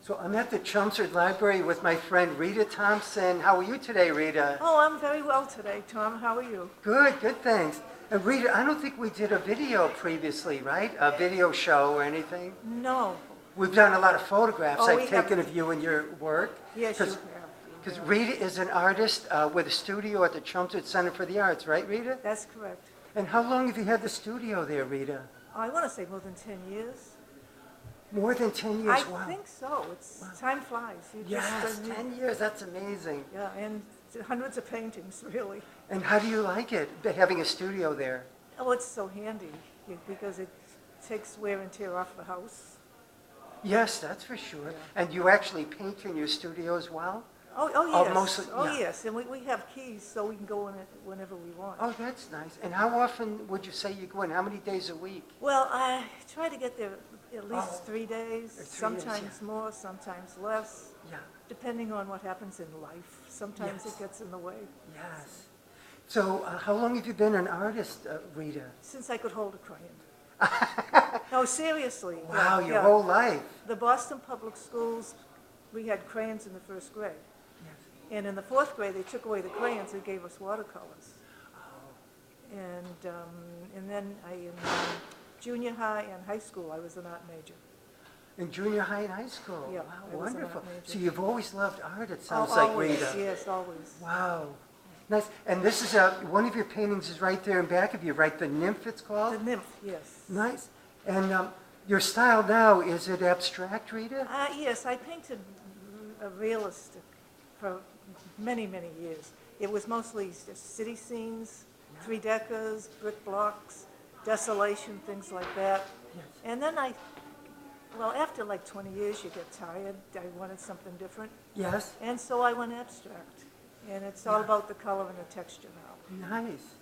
So I'm at the Chelmsford Library with my friend Rita Thompson. How are you today, Rita? Oh, I'm very well today, Tom. How are you? Good, thanks. And Rita, I don't think we did a video previously, right? A video show or anything? No. We've done a lot of photographs Oh, we I've taken have. of you and your work. Yes, you have. Because Rita is an artist with a studio at the Chelmsford Center for the Arts, right, Rita? That's correct. And how long have you had the studio there, Rita? I want to say more than 10 years. More than 10 years, wow. I think so. Time flies. Yes, 10 years, that's amazing. Yeah, and hundreds of paintings, really. And how do you like it, having a studio there? Oh, it's so handy because it takes wear and tear off the house. Yes, that's for sure. Yeah. And you actually paint in your studio as well? Oh yes. Mostly, yeah. Yes, and we have keys so we can go in it whenever we want. Oh, that's nice. And how often would you say you go in? How many days a week? Well, I try to get there at least 3 days, 3 sometimes days, yeah. more, sometimes less, yeah. depending on what happens in life. Sometimes Yes. it gets in the way. Yes. So how long have you been an artist, Rita? Since I could hold a crayon. No, seriously. Wow, your whole life. The Boston Public Schools, we had crayons in the first grade. Yes. And in the fourth grade, they took away the crayons and gave us watercolors. Oh. And then in junior high and high school, I was an art major. In junior high and high school? Yeah. Wow, I was an art wonderful. major. So you've always loved art, it Oh, sounds like, always, Rita. yes, always. Wow. Nice. And this is one of your paintings is right there in back of you, right? The nymph, it's called? The nymph, yes. Nice. And your style now, is it abstract, Rita? Yes, I painted realistic for many, many years. It was mostly just city scenes, three-deckers, brick blocks, desolation, things like that. Yes. And then after like 20 years, you get tired. I wanted something different. Yes. And so I went abstract. And it's all about the color and the texture now. Nice.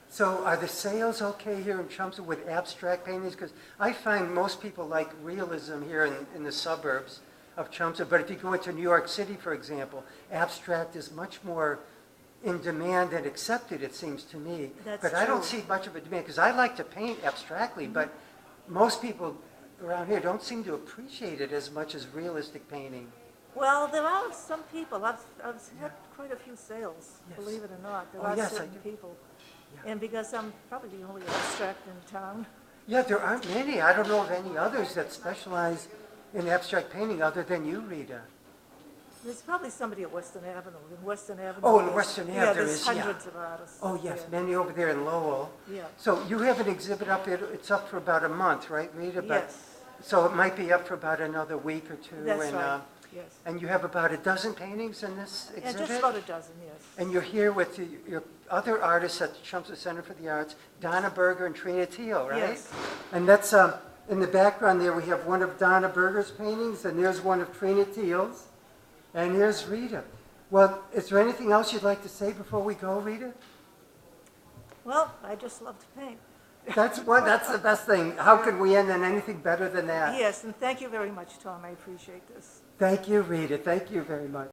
So are the sales okay here in Chelmsford with abstract paintings? Because I find most people like realism here in the suburbs of Chelmsford. But if you go into New York City, for example, abstract is much more in demand and accepted, it seems to me. That's but I don't true. see much of a demand, because I like to paint abstractly, but most people around here don't seem to appreciate it as much as realistic painting. Well, there are some people. I've had quite a few sales, Yes. believe it or not. There Oh, are yes, I certain do. people. Yeah. And because I'm probably the only abstract in town. Yeah, there aren't many. I don't know of any others that specialize in abstract painting other than you, Rita. There's probably somebody at Western Avenue. In Western Avenue. Oh, in there's- Western Ave yeah, there there's is, yeah. hundreds of artists. Oh, yes, there. many over there in Lowell. Yeah. So you have an exhibit up, it's up for about a month, right, Rita? Yes. So it might be up for about another week or two. That's and, right. Yes. And you have about a dozen paintings in this Yeah, exhibit? just about a dozen, yes. And you're here with your other artists at the Chelmsford Center for the Arts, Donna Berger and Trina Teal, right? Yes. And that's, in the background there, we have one of Donna Berger's paintings, and there's one of Trina Teal's, and here's Rita. Well, is there anything else you'd like to say before we go, Rita? Well, I just love to paint. That's the best thing. How can we end on anything better than that? Yes, and thank you very much, Tom. I appreciate this. Thank you, Rita. Thank you very much.